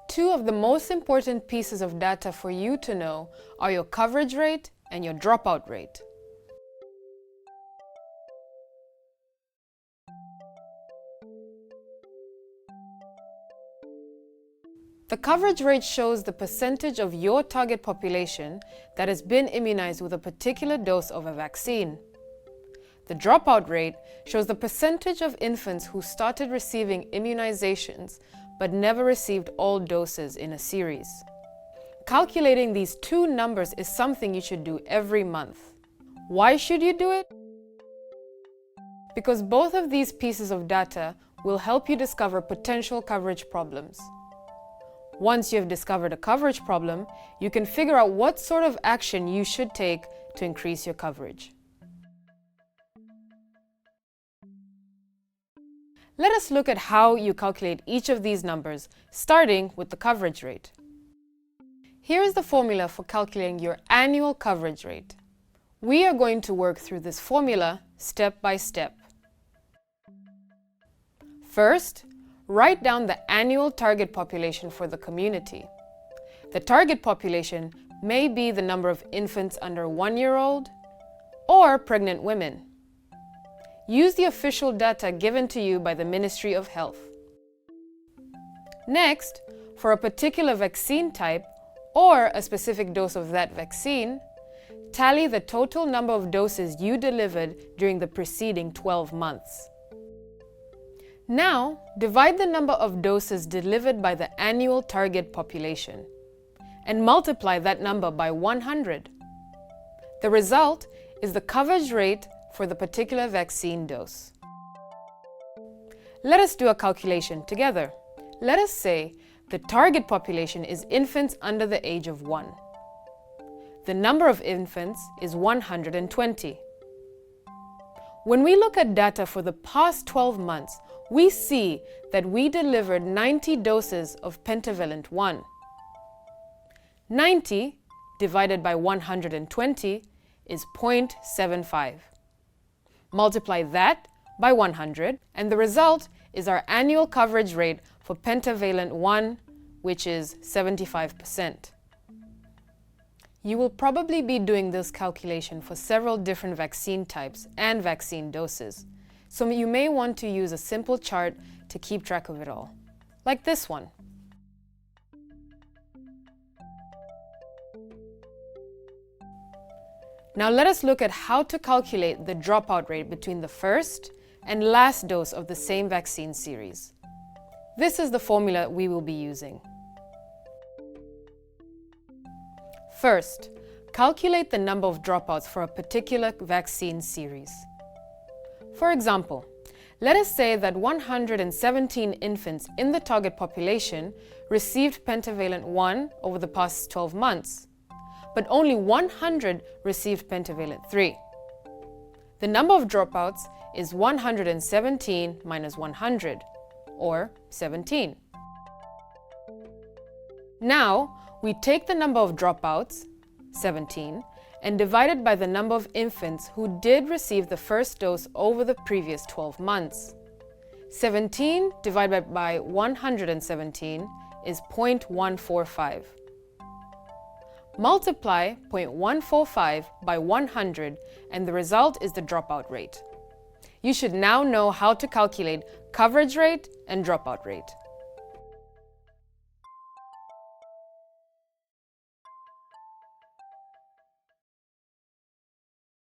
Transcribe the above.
Two of the most important pieces of data for you to know are your coverage rate and your dropout rate. The coverage rate shows the percentage of your target population that has been immunized with a particular dose of a vaccine. The dropout rate shows the percentage of infants who started receiving immunizations but never received all doses in a series. Calculating these two numbers is something you should do every month. Why should you do it? Because both of these pieces of data will help you discover potential coverage problems. Once you have discovered a coverage problem, you can figure out what sort of action you should take to increase your coverage. Let us look at how you calculate each of these numbers, starting with the coverage rate. Here is the formula for calculating your annual coverage rate. We are going to work through this formula step by step. First, write down the annual target population for the community. The target population may be the number of infants under 1 year old or pregnant women. Use the official data given to you by the Ministry of Health. Next, for a particular vaccine type or a specific dose of that vaccine, tally the total number of doses you delivered during the preceding 12 months. Now, divide the number of doses delivered by the annual target population and multiply that number by 100. The result is the coverage rate for the particular vaccine dose. Let us do a calculation together. Let us say the target population is infants under the age of 1. The number of infants is 120. When we look at data for the past 12 months, we see that we delivered 90 doses of pentavalent 1. 90 divided by 120 is 0.75. Multiply that by 100, and the result is our annual coverage rate for pentavalent 1, which is 75%. You will probably be doing this calculation for several different vaccine types and vaccine doses, so you may want to use a simple chart to keep track of it all, like this one. Now let us look at how to calculate the dropout rate between the first and last dose of the same vaccine series. This is the formula we will be using. First, calculate the number of dropouts for a particular vaccine series. For example, let us say that 117 infants in the target population received pentavalent 1 over the past 12 months, but only 100 received pentavalent 3. The number of dropouts is 117 minus 100, or 17. Now, we take the number of dropouts, 17, and divide it by the number of infants who did receive the first dose over the previous 12 months. 17 divided by 117 is 0.145. Multiply 0.145 by 100 and the result is the dropout rate. You should now know how to calculate coverage rate and dropout rate.